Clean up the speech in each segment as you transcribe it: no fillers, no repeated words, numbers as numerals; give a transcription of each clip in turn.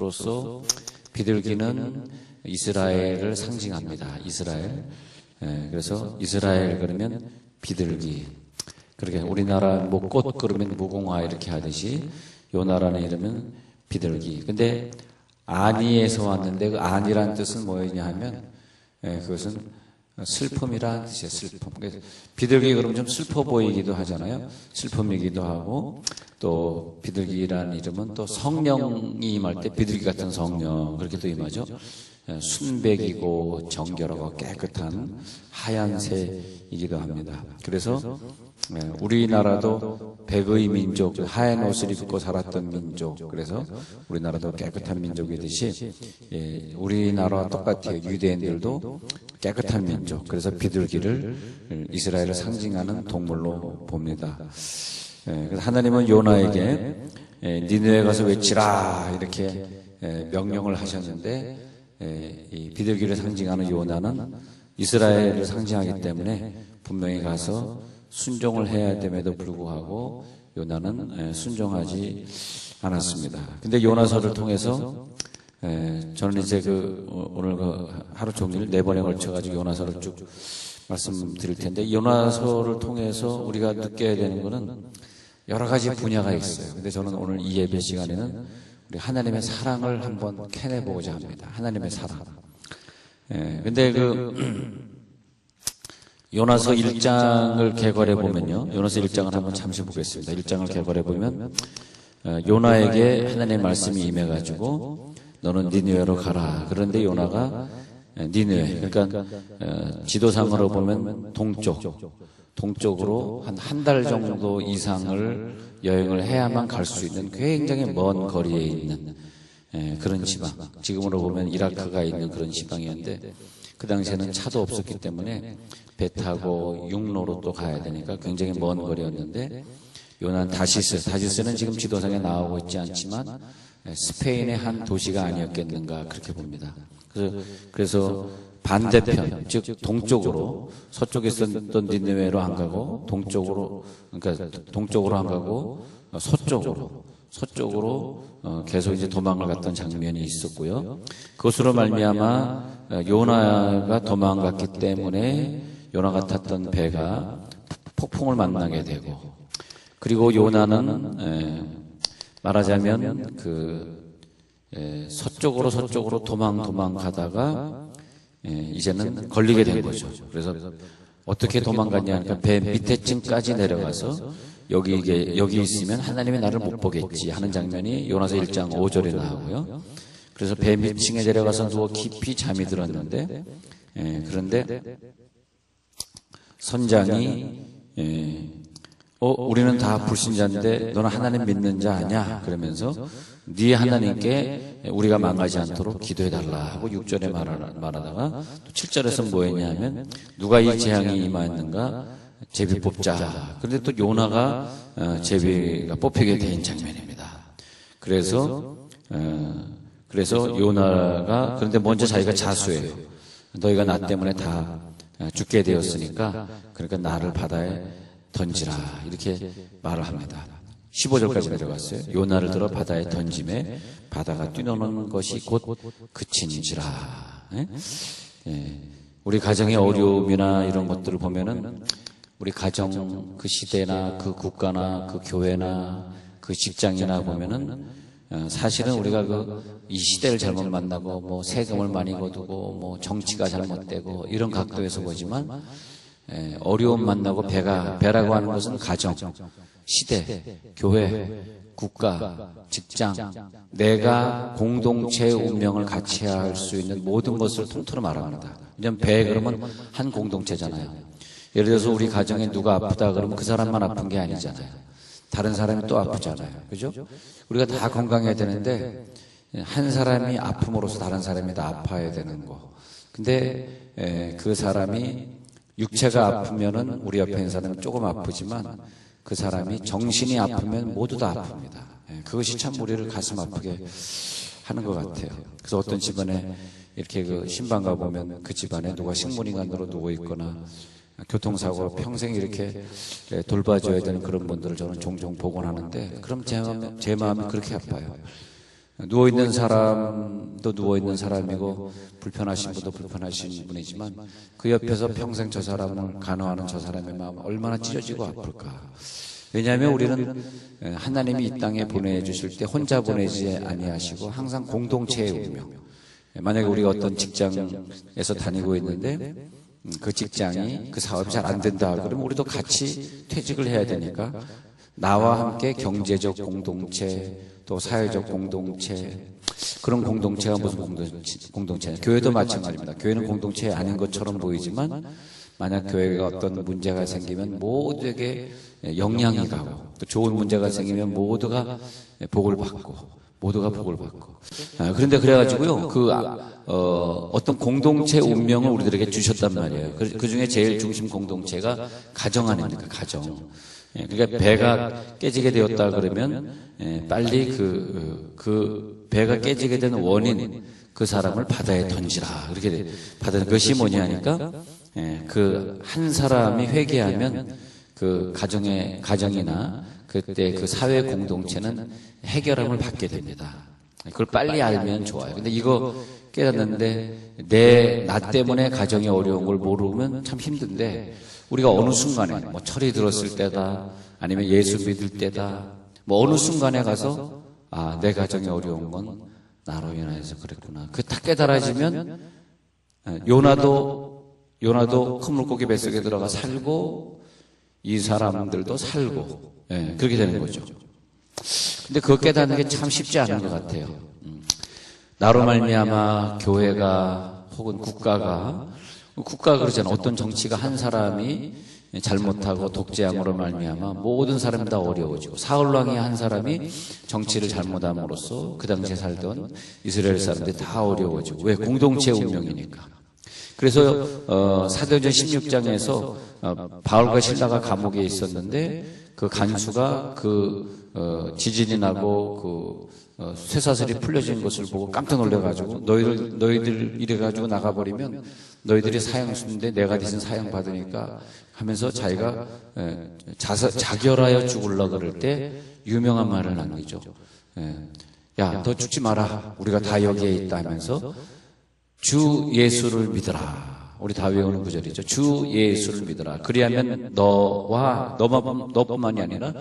로서 비둘기는 이스라엘을 상징합니다. 이스라엘. 그래서 이스라엘 그러면 비둘기. 그렇게 우리나라 뭐 꽃 그러면 무궁화 이렇게 하듯이 요 나라는 이러면 비둘기. 근데 안이에서 왔는데 그 안이란 뜻은 뭐였냐 하면 그것은 슬픔이라는 뜻이에요. 슬픔. 비둘기 그러면 좀 슬퍼 보이기도 하잖아요. 슬픔이기도 하고 또 비둘기라는 이름은 또 성령이 임할 때 비둘기 같은 성령 그렇게 또 임하죠. 순백이고 정결하고 깨끗한 하얀새이기도 합니다. 그래서 우리나라도 백의 민족, 하얀 옷을 입고 살았던 민족, 그래서 우리나라도 깨끗한 민족이듯이 우리나라와 똑같아요. 유대인들도 깨끗한 민족, 그래서 비둘기를 이스라엘을 상징하는 동물로 봅니다. 그래서 하나님은 요나에게 니느웨 가서 외치라 이렇게 명령을 하셨는데 이 비둘기를 상징하는 요나는 이스라엘을 상징하기 때문에 분명히 가서 순종을 해야 됨에도 불구하고 요나는 순종하지 않았습니다. 근데 요나서를 통해서 저는 이제 오늘 하루 종일 4번에 걸쳐가지고 요나서를 쭉 말씀드릴 텐데, 요나서를 통해서 우리가 느껴야 되는 거는 여러 가지 분야가 있어요. 근데 저는 오늘 이 예배 시간에는 우리 하나님의 사랑을 한번 캐내보고자 합니다. 하나님의 사랑. 근데 요나서 1장을 개괄해 보면요. 요나서 1장을 한번 잠시 보겠습니다. 1장을 개괄해 보면 요나에게 하나님의 말씀이 임해가지고 너는 니느웨로 가라. 그런데 요나가 니느웨, 그러니까 지도상으로 보면 동쪽으로 한 달 정도 이상을 여행을 해야만 갈 수 있는 굉장히 먼 거리에 있는 그런 지방. 지금으로 보면 이라크가 있는 그런 지방이었는데 그 당시에는 차도 없었기 때문에 배 타고 육로로 또 가야 되니까 굉장히 먼 거리였는데, 요나는 다시스는 지금 지도상에 나오고 있지 않지만 스페인의 한 도시가 아니었겠는가 그렇게 봅니다. 그래서 반대편, 즉 동쪽으로, 서쪽에 있었던 니느웨로 안 가고 동쪽으로, 그러니까 동쪽으로 안 가고 서쪽으로 계속 이제 도망을 갔던 장면이 있었고요. 그것으로 말미암아 요나가 도망갔기 때문에 요나가 탔던 배가 폭풍을 만나게 되고, 그리고 요나는 말하자면 서쪽으로 도망가다가 이제는 걸리게 된 거죠. 그래서 어떻게 도망갔냐 하니까 배 밑에층까지 내려가서 여기 있으면 하나님이 나를 못 보겠지 하는 장면이 요나서 1장 5절에 나오고요. 그래서 배 밑층에 내려가서 누워 깊이 잠이 들었는데, 그런데 선장이 우리는 다 불신자인데 너는 하나님 믿는 자 아냐? 그러면서 네 하나님께 우리가 망하지 않도록 기도해달라 하고 6절에 말하다가 또 7절에서 뭐 했냐면 누가 이 재앙이 임하였는가? 제비 뽑자. 그런데 또 요나가 제비가 뽑히게 된 장면입니다. 그래서 요나가 그런데 먼저 자기가 자수해요. 너희가 나 때문에 다 죽게 되었으니까 그러니까 나를 바다에 던지라 이렇게 말을 합니다. 15절까지 내려갔어요. 요나를 들어 바다에 던짐에 바다가 뛰노는 것이 곧 그친지라. 우리 가정의 어려움이나 이런 것들을 보면은 우리 가정 그 시대나 그 국가나 그 교회나 그 직장이나 보면은 사실은 우리가 이 시대를 잘못 만나고 뭐 세금을 많이 거두고 뭐 정치가 잘못되고 이런 각도에서 보지만 어려움 만나고 배라고 하는 것은 가정, 시대, 교회, 국가, 직장, 내가 공동체의 운명을 같이 할 수 있는 모든 것을 통틀어 말합니다. 왜냐하면 배 그러면 한 공동체잖아요. 예를 들어서 우리 가정에 누가 아프다 그러면 그 사람만 아픈 게 아니잖아요. 다른 사람이 또 아프잖아요. 그죠? 우리가 다 건강해야 되는데 한 사람이 아픔으로써 다른 사람이 다 아파야 되는 거. 근데 그 사람이 육체가 아프면은 우리 옆에 있는 사람이 조금 아프지만 그 사람이 정신이 아프면 모두 다 아픕니다. 그것이 참 우리를 가슴 아프게 하는 것 같아요. 그래서 어떤 집안에 이렇게 신방 가보면 그 집안에 누가 식물인간으로 누워있거나 교통사고로 평생 이렇게 돌봐줘야 되는 그런 분들을 저는 종종 보곤 하는데, 그럼 제 마음이 그렇게 아파요. 누워있는 사람도 누워있는 사람이고 불편하신 분도 불편하신 분이지만 그 옆에서 평생 저 사람을 간호하는 저 사람의 마음 얼마나 찢어지고 아플까. 왜냐하면 우리는 하나님이 이 땅에 보내주실 때 혼자 보내지 아니하시고 항상 공동체의 운명. 만약에 우리가 어떤 직장에서 다니고 있는데 그 직장이 그 사업이 잘 안 된다 그러면 우리도 같이 퇴직을 해야 되니까 나와 함께 경제적 공동체 또 사회적 공동체 그런 공동체가 무슨 공동체냐. 교회도 마찬가지입니다. 교회는 공동체 아닌 것처럼 보이지만 만약 교회가 어떤 문제가 생기면 모두에게 영향이 가고 또 좋은 문제가 생기면 모두가 복을 받고 그런데 그래가지고요 어떤 공동체 운명을 우리들에게 주셨단 말이에요. 그 중에 제일 중심 공동체가 가정 아닙니까? 가정. 그러니까 배가 깨지게 되었다 그러면 빨리 그 배가 깨지게 된 원인 그 사람을 바다에 던지라 그렇게 받은 것이 뭐냐 하니까 그 한 사람이 회개하면 그 가정이나 그때 그 사회 공동체는 해결함을 받게 됩니다. 그걸 빨리 알면 좋아요. 근데 이거 깨닫는데 나 때문에 가정이 어려운 걸 모르면 참 힘든데 우리가 어느 순간에 뭐 철이 들었을 때다 아니면 예수 믿을 때다 뭐 어느 순간에 가서 아, 내 가정이 어려운 건 나로 인해서 그랬구나. 그 딱 깨달아지면 요나도 큰 물고기 뱃속에 들어가 살고 이 사람들도 살고 그렇게 되는 거죠. 근데 그거 깨닫는 게 참 쉽지 않은 것 같아요. 나로 말미암아 교회가 혹은 국가가 그러잖아요. 어떤 정치가 한 사람이 잘못하고 독재함으로 말미암아 모든 사람이 다 어려워지고 사울왕이 한 사람이 정치를 잘못함으로써 그 당시에 살던 이스라엘 사람들이 다 어려워지고 왜? 공동체 운명이니까. 그래서 사도행전 16장에서 바울과 실라가 감옥에 있었는데 그 간수가 지진이 나고 쇠사슬이 풀려진 것을 보고 깜짝 놀래가지고 너희들 이래가지고 나가버리면 너희들이 사형수인데 내가 대신 사형 받으니까 하면서 자기가 자결하여 죽으려 그럴 때 유명한 말을 남기죠. 야, 너 죽지 마라. 우리가 다 여기에 있다 하면서 주 예수를 믿어라. 우리 다 외우는 구절이죠. 주 예수를 믿어라. 그리하면 너뿐만이 아니라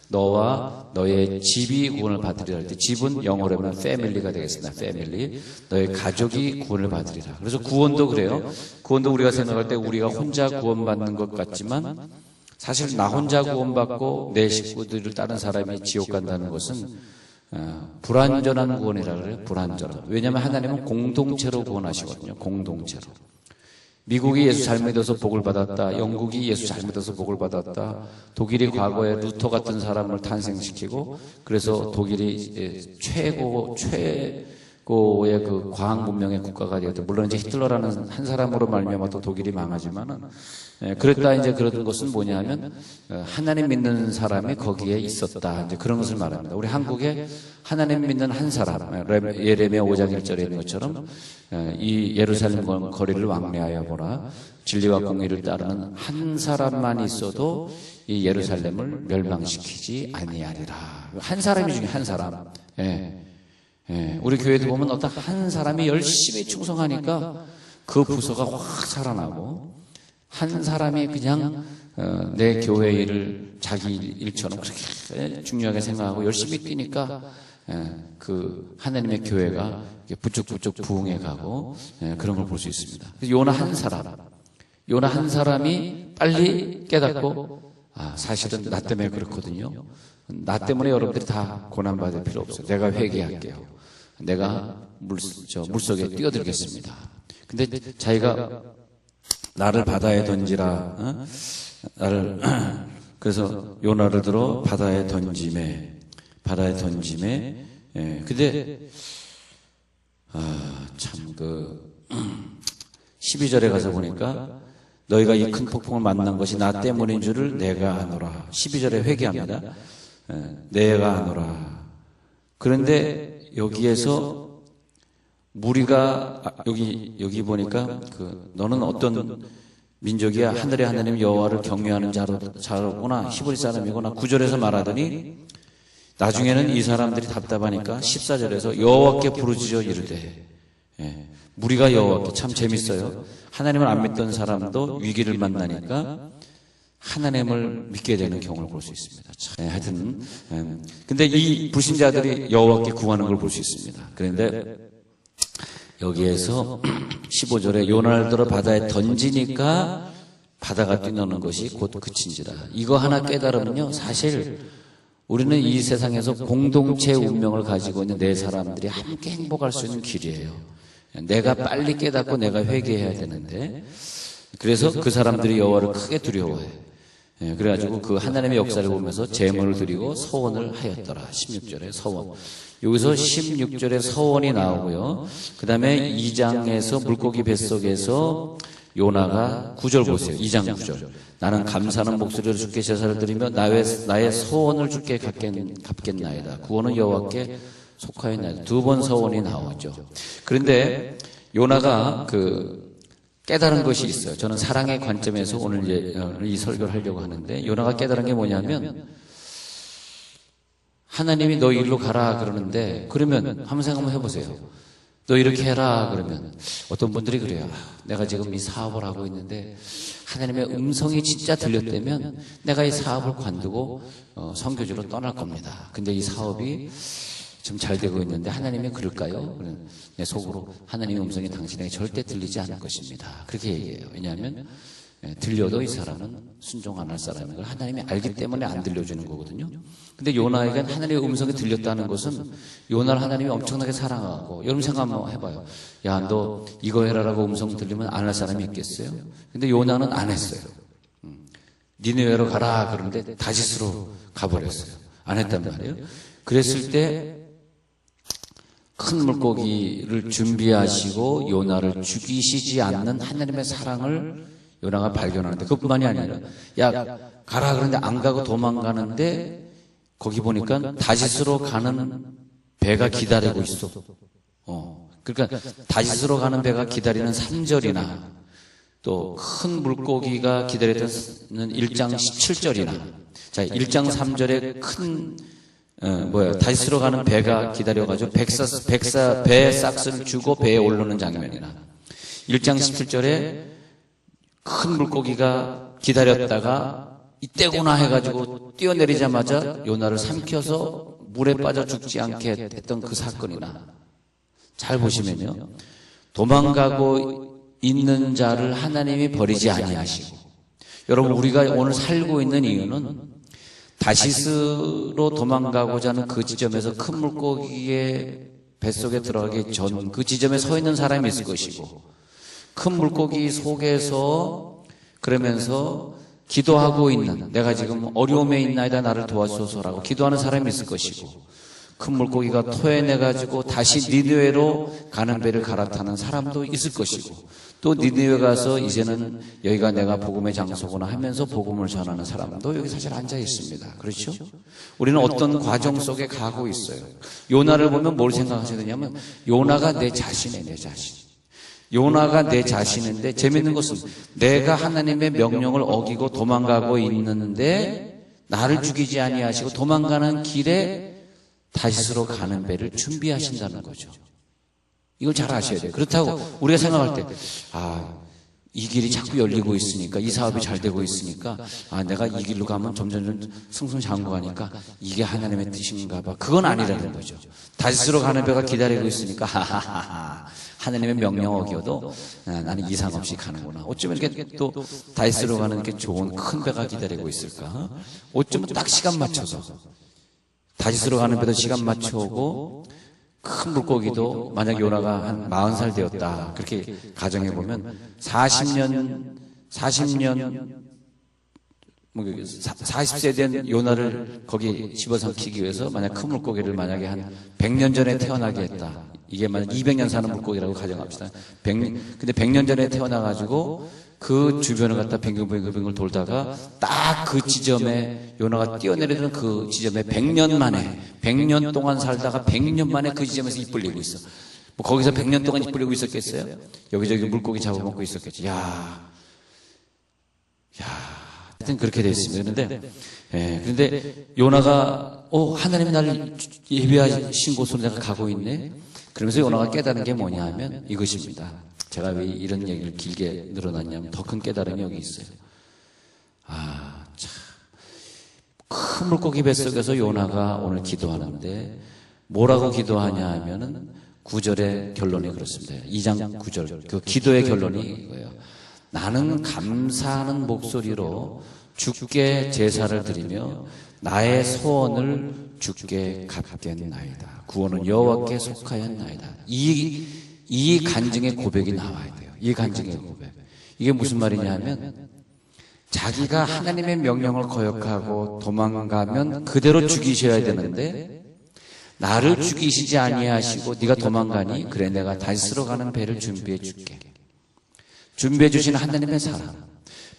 너와 너의 집이 구원을 받으리라 할 때 집은 영어로 하면 패밀리가 되겠습니다. 패밀리. 너의 가족이 구원을 받으리라. 그래서 구원도 그래요. 구원도 우리가 생각할 때 우리가 혼자 구원받는 것 같지만 사실 나 혼자 구원받고 내 식구들을 다른 사람이 지옥 간다는 것은 불완전한 구원이라 그래요. 불완전한. 왜냐하면 하나님은 공동체로 구원하시거든요. 공동체로. 미국이 예수 잘 믿어서 복을 받았다. 영국이 예수 잘 믿어서 복을 받았다. 독일이 과거에 루터 같은 사람을 탄생시키고 그래서 독일이 최고의 그 과학 문명의 국가가 되었다. 물론 이제 히틀러라는 한 사람으로 말미암아 또 독일이 망하지만은 그랬다. 이제 그런 것은 뭐냐면 하나님 믿는 사람이 거기에 있었다. 이제 그런 것을 말합니다. 우리 한국에 하나님 믿는 한 사람, 예레미야 5장 1절에 있는 것처럼 이 예루살렘 거리를 왕래하여 보라. 진리와 공의를 따르는 한 사람만 있어도 이 예루살렘을 멸망시키지 아니하리라. 한 사람이 중에 한 사람. 우리 교회도 보면 어떤 한 사람이 열심히 충성하니까 그 부서가 확 살아나고 한 사람이 그냥 내 교회 일을 자기 일처럼 그렇게 중요하게 생각하고 열심히 뛰니까 그 하나님의 교회가 부쩍부쩍 부흥해 가고 그런 걸 볼 수 있습니다. 요나 한 사람이 빨리 깨닫고 사실은 나 때문에 그렇거든요. 나 때문에 여러분들이 다 고난받을 필요 없어요. 내가 회개할게요. 내가 물속에 뛰어들겠습니다. 근데 자기가 나를 바다에 던지라. 그래서 요나를 들어 바다에 던짐에. 근데 참 12절에 가서 보니까 너희가 이 큰 폭풍을 만난 것이 나 때문인 줄을 내가 아노라. 12절에 회개합니다. 내가 아노라. 그런데 여기에서 무리가 여기 보니까 너는 어떤 민족이야? 하늘의 하나님 여호와를 경외하는 자로구나. 히브리 사람이구나. 9절에서 말하더니 나중에는 이 사람들이 답답하니까 14절에서 여호와께 부르짖어 이르되, 무리가 여호와께, 참 재밌어요. 하나님을 안 믿던 사람도 위기를 만나니까 하나님을 믿게 되는 경우를 볼 수 있습니다. 하여튼 근데 이 불신자들이 여호와께 구하는 걸 볼 수 있습니다. 그런데 여기에서 15절에 요나를 들어 바다에 던지니까 바다가 뛰노는 것이 곧 그친지라. 이거 하나 깨달으면요, 사실 우리는 이 세상에서 공동체 운명을 가지고 있는 네 사람들이 함께 행복할 수 있는 길이에요. 내가 빨리 깨닫고 내가 회개해야 되는데, 그래서 그 사람들이 여호와를 크게 두려워해. 그래가지고 그 하나님의 역사를 보면서 제물을 드리고 서원을 하였더라. 16절에 서원. 여기서 16절에 서원이 나오고요. 그 다음에 2장에서 물고기 뱃속에서 요나가 9절 보세요. 2장 9절. 나는 감사하는 목소리로 주께 제사를 드리며 나의 서원을 주께 갚겠나이다. 구원은 여호와께 속하였나이다. 두 번 서원이 나오죠. 그런데 요나가 깨달은 것이 있어요. 저는 사랑의 관점에서 오늘 이제 이 설교를 하려고 하는데, 요나가 깨달은 게 뭐냐면, 하나님이 너 일로 가라 그러는데, 그러면 한번 생각 한번 해보세요. 너 이렇게 해라 그러면 어떤 분들이 그래요. 내가 지금 이 사업을 하고 있는데 하나님의 음성이 진짜 들렸다면 내가 이 사업을 관두고 선교지로 떠날 겁니다. 근데 이 사업이 지금 잘 되고 있는데 하나님이 그럴까요? 내 속으로 하나님의 음성이 당신에게 절대 들리지 않을 것입니다. 그렇게 얘기해요. 왜냐하면 들려도 이 사람은 순종 안 할 사람인 걸 하나님이 알기 때문에 안 들려주는 거거든요. 근데 요나에게 하나님의 음성이 들렸다는 것은 요나를 하나님이 엄청나게 사랑하고, 여러분 생각 한번 해봐요. 야, 너 이거 해라라고 음성 들리면 안 할 사람이 있겠어요? 근데 요나는 안 했어요. 니느웨로 가라 그러는데 다시스로 가버렸어요. 안 했단 말이에요. 그랬을 때 큰 물고기를 준비하시고 요나를 죽이시지 않는 하나님의 사랑을 요나가 발견하는데, 그것뿐만이 아니라 야 가라 그러는데 안 가고 도망가는데 거기 보니까 다시스로 가는 배가 기다리고 있어. 그러니까 다시스로 가는 배가 기다리는 3절이나 또 큰 물고기가 기다리던 1장 17절이나, 자 1장 3절에 큰 다시스로 가는 배가 기다려가지고 배 싹스를 주고 배에 오르는 장면이나, 1장 17절에 큰 물고기가 기다렸다가 이때구나 해가지고 뛰어내리자마자 요나를 삼켜서 물에 빠져 죽지 않게 했던 그 사건이나, 잘 보시면요, 도망가고 있는 자를 하나님이 버리지 아니하시고, 여러분 우리가 오늘 살고 있는 이유는 다시스로 도망가고자 하는 그 지점에서 큰 물고기의 뱃속에 들어가기 전 그 지점에 서 있는 사람이 있을 것이고, 큰 물고기 속에서 그러면서 기도하고 있는, 내가 지금 어려움에 있나이다 나를 도와주소서라고 기도하는 사람이 있을 것이고, 큰 물고기가 토해내가지고 다시 니느웨로 가는 배를 갈아타는 사람도 있을 것이고, 또 니느웨 가서 이제는 여기가 내가 복음의 장소구나 하면서 복음을 전하는 사람도 여기 사실 앉아 있습니다. 그렇죠? 우리는 어떤 과정 속에 가고 있어요. 요나를 보면 뭘 생각하셔야 되냐면, 요나가 내 자신이에요. 내 자신. 요나가 내 자신인데, 재밌는 것은 내가 하나님의 명령을 어기고 도망가고 있는데 나를 죽이지 아니하시고 도망가는 길에 다시스로 가는 배를 준비하신다는 거죠. 이걸 잘 아셔야 돼요. 그렇다고 우리가 생각할 때, 이 길이 자꾸 열리고 있으니까, 이 사업이 잘 되고 있으니까, 내가 이 길로 가면 점점 승승장구하니까 이게 하나님의 뜻인가 봐. 그건 아니라는 거죠. 다시스로 가는 배가 기다리고 있으니까 하나님의 명령 어겨도 나는 이상 없이 가는구나. 어쩌면 이렇게 또 다시스로 가는 이렇게 좋은 큰 배가 기다리고 있을까? 어쩌면 딱 시간 맞춰서 다시스로 가는 배도 시간 맞춰오고, 큰 물고기도 만약 요나가 한 40살 되었다 그렇게 가정해보면 40년 40세 된 요나를 거기 집어삼키기 위해서 만약 큰 물고기를 만약에 한 100년 전에 태어나게 했다. 이게 만약 200년 사는 물고기라고 가정합시다. 근데 100년 전에 태어나가지고 그 주변을 갖다 뱅글뱅글 돌다가 딱 그 지점에 요나가 뛰어내리던 그 지점에 100년 만에, 100년 동안 살다가 100년 만에 그 지점에서 입 벌리고 있어. 뭐 거기서 100년 동안 입 벌리고 있었겠어요? 여기저기 물고기 잡아먹고 있었겠지. 하여튼 그렇게 되어 있습니다. 그런데 예, 그런데 요나가 하나님이 나를 예비하신 곳으로 내가 가고 있네. 그러면서 요나가 깨달은 게 뭐냐 하면 이것입니다. 제가 왜 이런 얘기를 길게 늘어났냐면 더 큰 깨달음이 여기 있어요. 참. 큰 물고기 뱃속에서 요나가 오늘 기도하는데 뭐라고 기도하냐 하면은 9절의 결론이 그렇습니다. 2장 9절. 그 기도의 결론이 이거예요. 나는 감사하는 목소리로 주께 제사를 드리며 나의 소원을 주께 갚겠나이다. 구원은 여호와께 속하였나이다. 이 간증의 고백이 나와야 돼요. 이 간증의 고백. 이게 무슨 말이냐 하면 자기가 하나님의 명령을 거역하고 도망가면 그대로 죽이셔야 되는데 나를 죽이시지 아니하시고 네가 도망가니 그래 내가 다시 쓸어가는 배를 준비해 줄게. 준비해 주신 하나님의 사랑.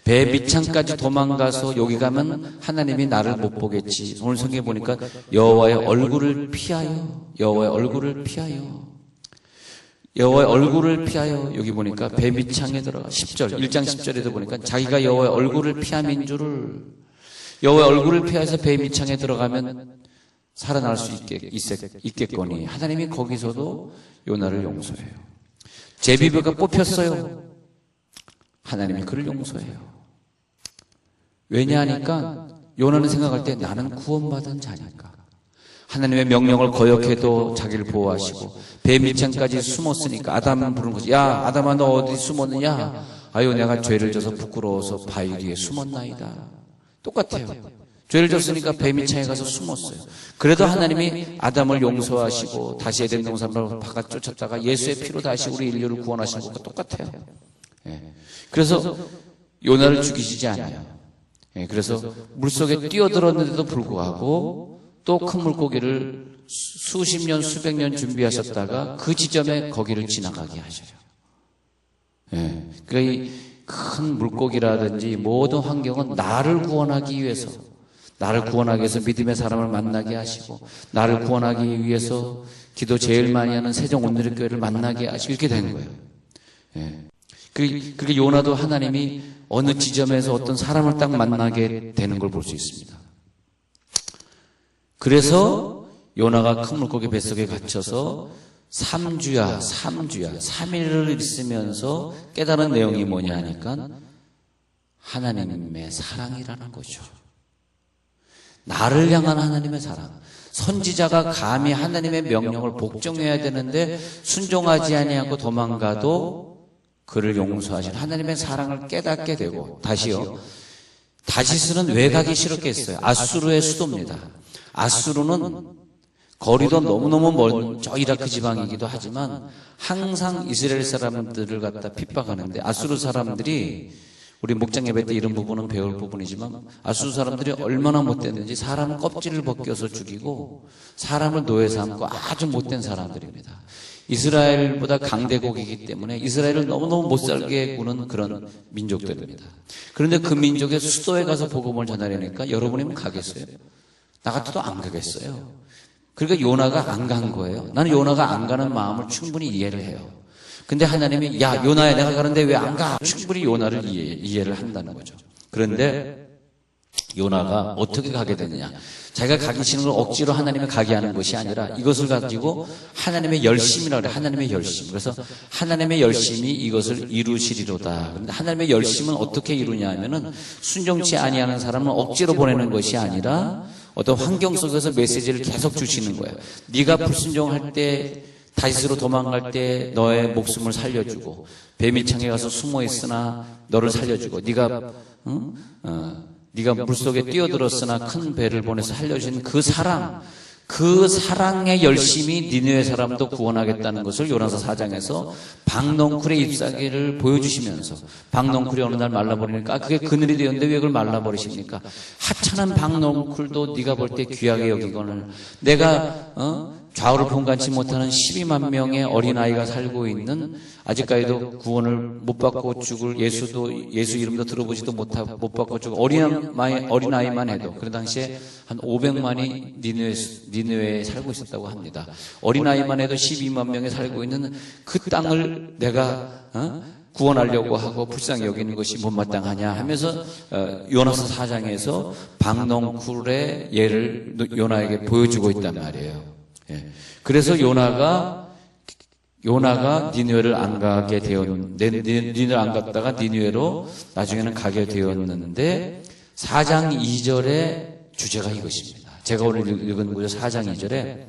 배 밑창까지 도망가서 여기 가면 하나님이 나를 못 보겠지. 오늘 성경에 보니까 여호와의 얼굴을 피하여, 여호와의 얼굴을 피하여, 여호와의 얼굴을 피하여. 여기 보니까 배 밑창에 들어가 10절 1장 10절에도 보니까 자기가 여호와의 얼굴을 피함인 줄을, 여호와의 얼굴을 피해서 배 밑창에 들어가면 살아날 수 있겠거니 하나님이 거기서도 요나를 용서해요. 제비배가 뽑혔어요. 하나님이 그를 용서해요. 왜냐하니까 요나는 생각할 때 나는 구원받은 자니까. 하나님의 명령을 거역해도 자기를 보호하시고 배 밑창까지 숨었으니까 아담은 부르는 거지. 야 아담아 너 어디 숨었느냐. 아유 내가 죄를 져서 부끄러워서 바위 뒤에 숨었나이다. 똑같아요. 죄를 졌으니까 배 밑창에 가서 숨었어요. 그래도 하나님이 아담을 용서하시고 다시 에덴 동산으로 바깥 쫓았다가 예수의 피로 다시 우리 인류를 구원하신 것과 똑같아요. 그래서 요나를 죽이시지 않아요. 그래서 물속에 뛰어들었는데도 불구하고 또 큰 물고기를 수십 년 수백 년 준비하셨다가 그 지점에 거기를 지나가게 하셔요. 그러니까 이 큰 물고기라든지 모든 환경은 나를 구원하기 위해서, 나를 구원하기 위해서 믿음의 사람을 만나게 하시고 나를 구원하기 위해서 기도 제일 많이 하는 세종 온누리교회를 만나게 하시고 이렇게 된 거예요. 그렇게 요나도 하나님이 어느 지점에서 어떤 사람을 딱 만나게 되는 걸 볼 수 있습니다. 그래서 요나가 큰 물고기 뱃속에 갇혀서 3일을 있으면서 깨달은 내용이 뭐냐 하니까 하나님의 사랑이라는 거죠. 나를 향한 하나님의 사랑. 선지자가 감히 하나님의 명령을 복종해야 되는데 순종하지 아니하고 도망가도 그를 용서하신 하나님의 사랑을 깨닫게 되고, 다시요. 다시스는 왜 가기 싫었겠어요? 아수르의 수도입니다. 아수르는 거리도 너무너무 먼 저 이라크 지방이기도 하지만 항상 이스라엘 사람들을 갖다 핍박하는데, 아수르 사람들이 우리 목장 예배 때 이런 부분은 배울 부분이지만 아수르 사람들이 얼마나 못됐는지 사람 껍질을 벗겨서 죽이고 사람을 노예 삼고 아주 못된 사람들입니다. 이스라엘보다 강대국이기 때문에 이스라엘을 너무너무 못살게 구는 그런 민족들입니다. 그런데 그 민족의 수도에 가서 복음을 전하려니까 여러분이면 가겠어요? 나 같아도 안 가겠어요. 그러니까 요나가 안 간 거예요. 나는 요나가 안 가는 마음을 충분히 이해를 해요. 근데 하나님이 야 요나야 내가 가는데 왜 안 가? 충분히 요나를 이해를 한다는 거죠. 그런데 요나가 어떻게 가게 되느냐, 자기가 가기 싫은 걸 억지로 하나님이 가게 하는 것이 아니라 이것을 가지고 하나님의 열심이라고 그래요. 하나님의 열심. 그래서 하나님의 열심이 이것을 이루시리로다. 그런데 하나님의 열심은 어떻게 이루냐 하면은 순종치 아니하는 사람은 억지로 보내는 것이 아니라 어떤 환경 속에서 메시지를 계속 주시는 거예요. 네가 불순종할 때, 다시스로 도망갈 때 너의 목숨을 살려주고 뱀이창에 가서 숨어 있으나 너를 살려주고, 네가 물속에 뛰어들었으나 큰 배를 보내서 살려주신 그 사랑, 그 사랑의 열심이 니느웨 사람도 구원하겠다는 것을 요나서 4장에서 박넝쿨의 잎사귀를 보여주시면서, 박넝쿨이 어느 날 말라버리니까 그게 그늘이 되었는데 왜 그걸 말라버리십니까? 하찮은 박넝쿨도 네가 볼 때 귀하게 여기거늘 내가 좌우를 분간치 못하는 12만 명의 어린아이가 살고 있는, 아직까지도 구원을 못 받고 죽을, 예수 이름도 들어보지도 못하고 못 받고 죽을 어린아이만 해도 그 당시에 한 500만이 니느웨에 살고 있었다고 합니다. 어린아이만 해도 12만 명이 살고 있는 그 땅을 내가 구원하려고 하고 불쌍히 여기는 것이 못마땅하냐 하면서 요나서 4장에서 박넝쿨의 예를 요나에게 보여주고 있단 말이에요. 예. 그래서 요나가 니느웨를 안 가게 니느웨를 안 갔다가 니느웨로 나중에는 가게 되었는데 4장 2절의 주제가 이것입니다. 제가 오늘 읽은 구절 4장 2절에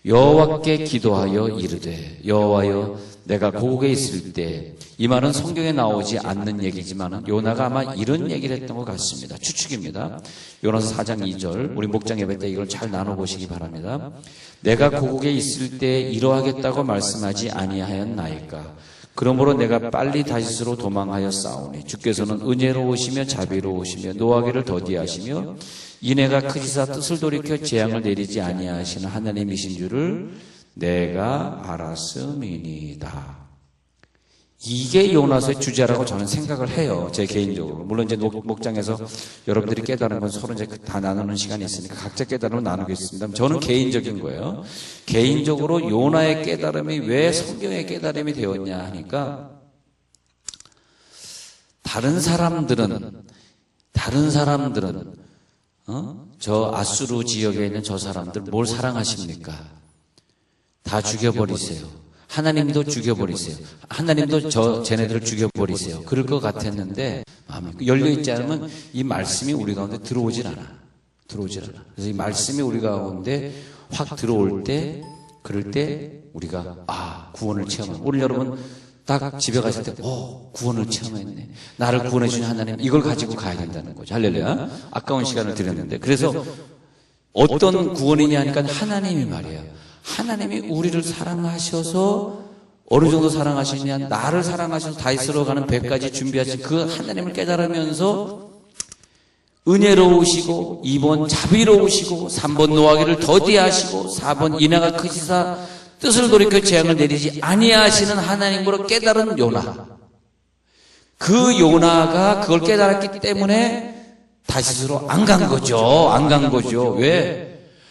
여호와께 기도하여 이르되 여호와여 내가 고국에 있을 때, 이 말은 성경에 나오지 않는 얘기지만 요나가 아마 이런 얘기를 했던 것 같습니다. 추측입니다. 요나서 4장 2절 우리 목장 예배 때 이걸 잘 나눠보시기 바랍니다. 내가 고국에 있을 때 이러하겠다고 말씀하지 아니하였나이까. 그러므로 내가 빨리 다시스로 도망하여 싸우니 주께서는 은혜로우시며 자비로우시며 노하기를 더디하시며 이내가 크시사 뜻을 돌이켜 재앙을 내리지 아니하시는 하나님이신 줄을 내가 알았음이니이다. 이게 요나서의 주제라고 저는 생각을 해요. 제 개인적으로. 물론 이제 목장에서 여러분들이 깨달은 건 서로 이제 다 나누는 시간이 있으니까 각자 깨달음을 나누겠습니다. 저는 개인적인 거예요. 개인적으로 요나의 깨달음이 왜 성경의 깨달음이 되었냐 하니까 다른 사람들은 저 아수르 지역에 있는 저 사람들 뭘 사랑하십니까? 다 죽여버리세요. 하나님도 죽여버리세요. 하나님도 쟤네들을 죽여버리세요. 그럴 것 같았는데 마음이 열려있지 않으면 이 말씀이 우리 가운데 들어오질 않아. 그래서 이 말씀이 우리 가운데 확 들어올 때, 그럴 때 우리가 구원을 체험하는. 오늘 여러분 딱 집에 가실 때 구원을 체험했네. 나를 구원해 주신 하나님, 이걸 가지고 가야 된다는 거죠. 할렐루야. 아까운 시간을 드렸는데, 그래서 어떤 구원이냐 하니까 하나님이 말이에요. 하나님이 우리를 사랑하셔서 어느 정도 사랑하시냐, 나를 사랑하셔서 다윗으로 가는 배까지 준비하신 그 하나님을 깨달으면서 은혜로우시고 2번 자비로우시고 3번 노하기를 더디하시고 4번 인하가 크시사 뜻을 돌이켜 재앙을 내리지 아니하시는 하나님으로 깨달은 요나. 그 요나가 그걸 깨달았기 때문에 다시스로 안 간 거죠. 왜?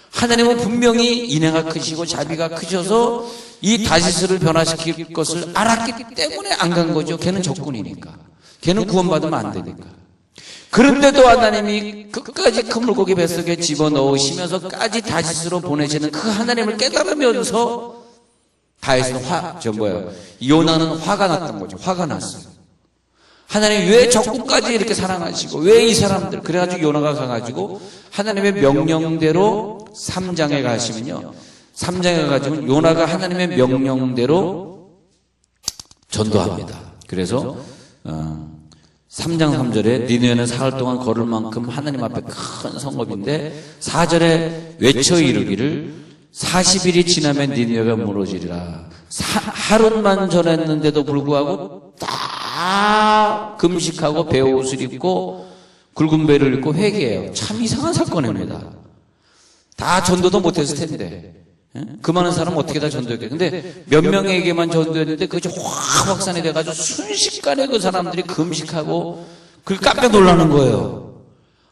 하나님은 분명히 인애가 크시고 자비가 크셔서 이 다시스를 변화시킬 것을 알았기 때문에 안 간 거죠. 걔는 적군이니까. 걔는 구원받으면 안 되니까. 그런데도 하나님이 끝까지 큰 물고기 뱃속에 집어넣으시면서까지 다시스로 보내시는 그 하나님을 깨달으면서 다윗은 요나는 화가 났던 거죠. 화가 났어요. 하나님이 왜 적군까지 이렇게 사랑하시고 왜 이 사람들, 그래가지고 요나가 가가지고 하나님의 명령대로 3장에 가시면요, 3장에 가가지고 요나가 하나님의 명령대로 전도합니다. 그래서 3장 3절에 니느웨는 사흘 동안 걸을 만큼 하나님 앞에 큰 성읍인데 4절에 외쳐 이르기를 40일이 지나면 니느웨가 무너지리라. 하룻만 전했는데도 불구하고 다 금식하고 베옷을 입고 굵은 배를 입고 회개해요. 참 이상한 사건입니다. 다 전도도 못했을 텐데 그 많은 사람은 어떻게 다 전도했겠어요. 근데 몇 명에게만 전도했는데 그것이 확 확산이 돼가지고 순식간에 그 사람들이 금식하고 그걸 깜짝 놀라는 거예요.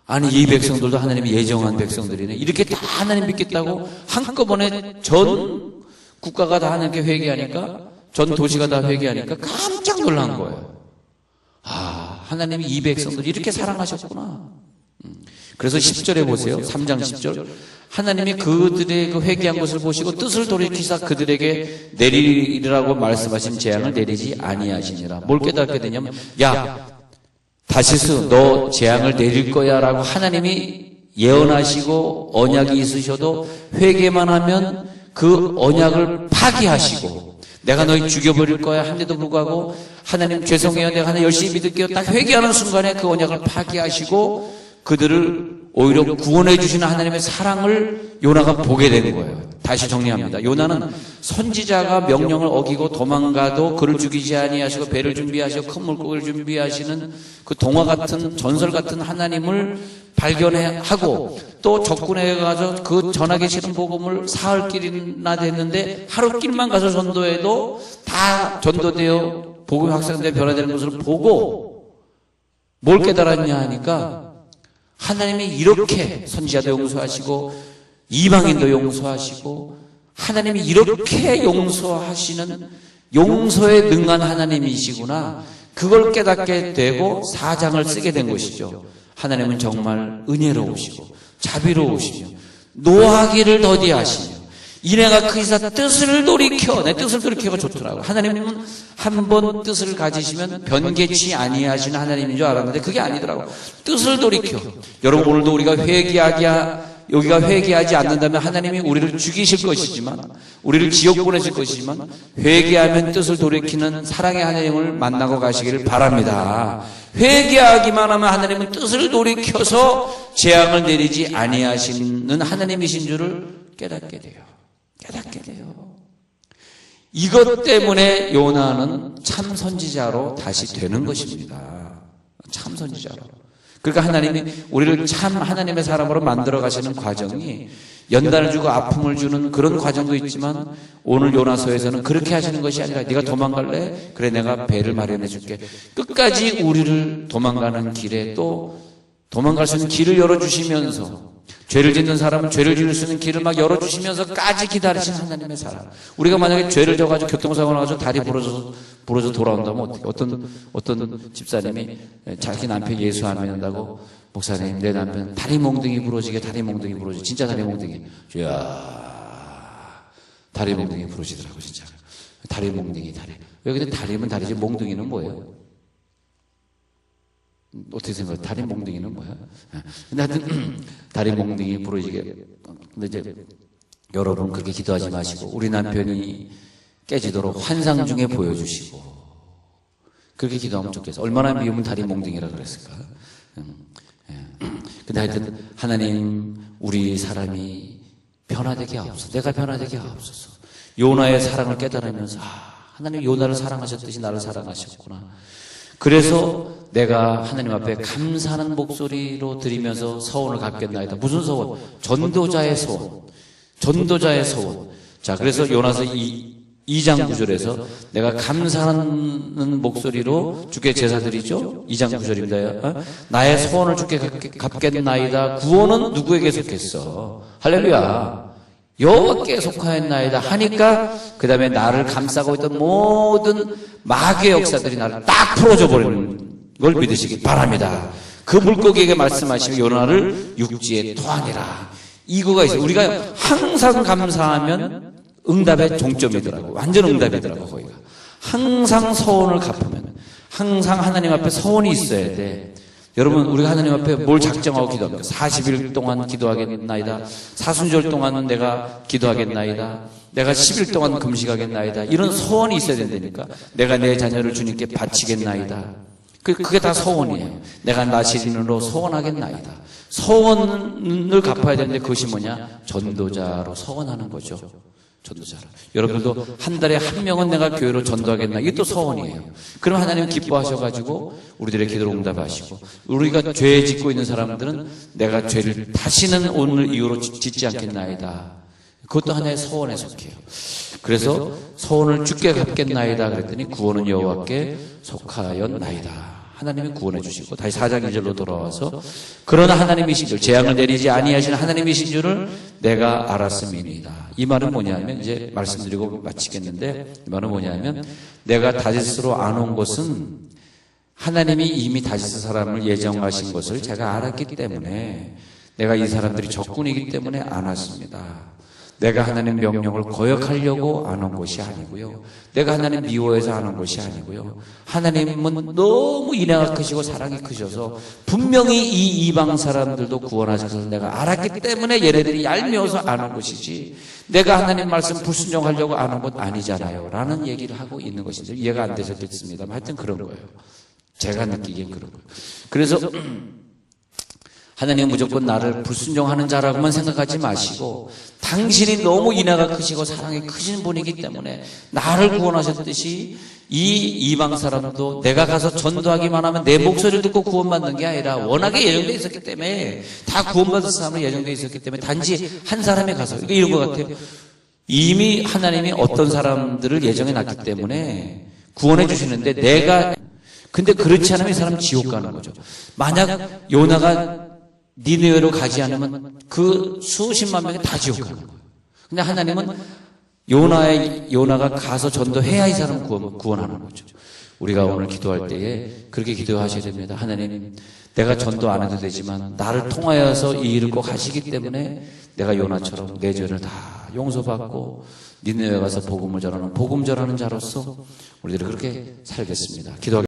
아니 이 백성들도 하나님이 예정한 백성들이네. 이렇게 다 하나님 믿겠다고 한꺼번에 전 국가가 다 하나님께 회개하니까, 전 도시가 다 회개하니까 깜짝 놀란 거예요. 하나님이 이 백성들 이렇게 사랑하셨구나. 그래서 10절에 보세요. 3장 10절. 하나님이 그들의 그 회개한 것을 보시고 뜻을 돌이키사 그들에게 내리라고 말씀하신 재앙을 내리지 아니하시니라. 뭘 깨닫게 되냐면, 야, 다시스 너 재앙을 내릴 거야 라고 하나님이 예언하시고 언약이 있으셔도 회개만 하면 그 언약을 파기하시고 내가 너희 죽여버릴 거야 한데도 불구하고 하나님 죄송해요, 내가 하나 열심히 믿을게요 딱 회개하는 순간에 그 언약을 파기하시고 그들을 오히려 구원해 주시는 하나님의 사랑을 요나가 보게 되는 거예요. 다시 정리합니다. 요나는 선지자가 명령을 어기고 도망가도 그를 죽이지 아니하시고 배를 준비하시고 큰 물고기를 준비하시는 그 동화 같은 전설 같은 하나님을 발견하고 또 적군에 가서 그 전하기 싫은 복음을 사흘길이나 됐는데 하루길만 가서 전도해도 다 전도되어 복음이 확산되어 변화되는 것을 보고 뭘 깨달았냐 하니까 하나님이 이렇게 선지자도 용서하시고 이방인도 용서하시고 하나님이 이렇게 용서하시는 용서에 능한 하나님이시구나. 그걸 깨닫게 되고 사장을 쓰게 된 것이죠. 하나님은 정말 은혜로우시고 자비로우시며 노하기를 더디하시며 이내가 크시사 뜻을 돌이켜, 내 뜻을 돌이켜가 좋더라고요. 하나님은 한 번 뜻을 가지시면 변개치 아니하시는 하나님인 줄 알았는데 그게 아니더라고요. 뜻을 돌이켜. 여러분 오늘도 우리가 여기가 회개하지 않는다면 하나님이 우리를 죽이실 것이지만, 우리를 지옥 보내실 것이지만, 회개하면 뜻을 돌이키는 사랑의 하나님을 만나고 가시기를 바랍니다. 회개하기만 하면 하나님은 뜻을 돌이켜서 재앙을 내리지 아니하시는 하나님이신 줄을 깨닫게 돼요. 이것 때문에 요나는 참 선지자로 다시 되는 것입니다. 참 선지자로. 그러니까 하나님이 우리를 참 하나님의 사람으로 만들어 가시는 과정이 연단을 주고 아픔을 주는 그런 과정도 있지만 오늘 요나서에서는 그렇게 하시는 것이 아니라 네가 도망갈래? 그래 내가 배를 마련해 줄게. 끝까지 우리를 도망가는 길에 또 도망갈 수 있는 길을 열어주시면서 죄를 짓는 사람은 죄를 지을 수 있는 길을 막 열어주시면서까지 기다리시는 하나님의 사람. 우리가 만약에 죄를 져가지고 교통사고 나가지고 다리 부러져 돌아온다면 어떤 집사님이 자기 남편 예수 안 믿는다고 목사님 내 남편 다리 몽둥이 부러지게 진짜 다리 몽둥이 다리 몽둥이 부러지더라고 진짜. 다리 몽둥이 왜 근데 다리면 다리지 몽둥이는 뭐예요? 어떻게 생각해요? 다리 몽둥이는 뭐야? 근데 하여튼 다리 몽둥이 부러지게. 근데 이제 여러분 그렇게 기도하지 마시고 우리 남편이 깨지도록 환상 중에 보여주시고 그렇게 기도하면 좋겠어. 얼마나 미우면 다리 몽둥이라 그랬을까? 근데 하여튼 하나님 우리 사람이 변화되게 하옵소서. 내가 변화되게 하옵소서. 요나의 사랑을 깨달으면서 하나님 요나를 사랑하셨듯이 나를 사랑하셨구나. 그래서 내가 하나님 앞에 감사하는 목소리로 드리면서 서원을 갚겠나이다. 무슨 서원? 전도자의 서원. 자, 그래서 요나서 2장 9절에서 내가 감사하는 목소리로 주께 제사 드리죠. 2장 9절입니다. 나의 소원을 주께 갚겠나이다. 구원은 누구에게 속했어? 할렐루야. 여호와께 속하였나이다 하니까 그 다음에 나를 감싸고 있던 모든 마귀의 역사들이 나를 딱 풀어줘 버리는 걸 믿으시기 바랍니다. 그 물고기에게 말씀하시며 요나를 육지에 토하니라. 이거가 있어요. 우리가 항상 감사하면 응답의 종점이더라고. 완전 응답이더라고 거기가. 항상 서원을 갚으면 항상 하나님 앞에 서원이 있어야 돼. 여러분 우리가 하나님 앞에 뭘 작정하고 기도합니까? 40일 동안 기도하겠나이다. 사순절 동안은 내가 기도하겠나이다. 내가 10일 동안 금식하겠나이다. 이런 소원이 있어야 된다니까. 내가 내 자녀를 주님께 바치겠나이다. 그게 다 소원이에요. 내가 나시린으로 소원하겠나이다. 소원을 갚아야 되는데 그것이 뭐냐? 전도자로 소원하는 거죠. 전도자로. 여러분들도 한 달에 한 명은 내가 교회로 전도하겠나. 이게 또 소원이에요. 그럼 하나님은 기뻐하셔가지고 우리들의 기도를 응답하시고 우리가 죄 짓고 있는 사람들은 내가 죄를 다시는 오늘 이후로 짓지 않겠나이다. 그것도 하나의 소원에 속해요. 그래서 소원을 주께 갚겠나이다 그랬더니 구원은 여호와께 속하였나이다. 하나님이 구원해 주시고 다시 4장 2절로 돌아와서 그러나 하나님이신 줄 재앙을 내리지 아니하시는 하나님이신 줄을 내가 알았음이니이다. 이 말은 뭐냐면 이제 말씀드리고 마치겠는데 이 말은 뭐냐면 내가 다윗으로 안 온 것은 하나님이 이미 다윗 사람을 예정하신 것을 제가 알았기 때문에 내가 이 사람들이 적군이기 때문에 안 왔습니다. 내가 하나님 명령을 거역하려고 안 온 것이 아니고요. 내가 하나님 미워해서 안 온 것이 아니고요. 하나님은 너무 인애가 크시고 사랑이 크셔서 분명히 이 이방 사람들도 구원하셔서 내가 알았기 때문에 얘네들이 얄미워서 안 온 것이지 내가 하나님 말씀 불순종하려고 안 온 것 아니잖아요 라는 얘기를 하고 있는 것인지 이해가 안 되셨겠습니다만 하여튼 그런 거예요. 제가 느끼기엔 그런 거예요. 그래서 하나님은 무조건 나를 불순종하는 자라고만 생각하지 마시고 당신이 너무 인애가 크시고 사랑이 크신 분이기 때문에 나를 구원하셨듯이 이 이방 사람도 내가 가서 전도하기만 하면 내 목소리를 듣고 구원받는 게 아니라 워낙에 예정되어 있었기 때문에 다 구원받을 사람으로 예정되어 있었기 때문에 단지 한 사람이 가서 이런 것 같아요. 이미 하나님이 어떤 사람들을 예정해 놨기 때문에 구원해 주시는데 근데 그렇지 않으면 이 사람은 지옥 가는 거죠. 만약 요나가 니느웨로 가지 않으면 그 수십만 명이 다 지옥 가는 거예요. 근데 하나님은 요나가 가서 전도해야 이 사람 구원하는 거죠. 우리가 오늘 기도할 때에 그렇게 기도하셔야 됩니다. 하나님, 내가 전도 안 해도 되지만 나를 통하여서 이 일을 꼭 하시기 때문에 내가 요나처럼 내 죄를 다 용서받고 니네에 가서 복음을 전하는 자로서 우리들은 그렇게 살겠습니다. 기도하겠습니다.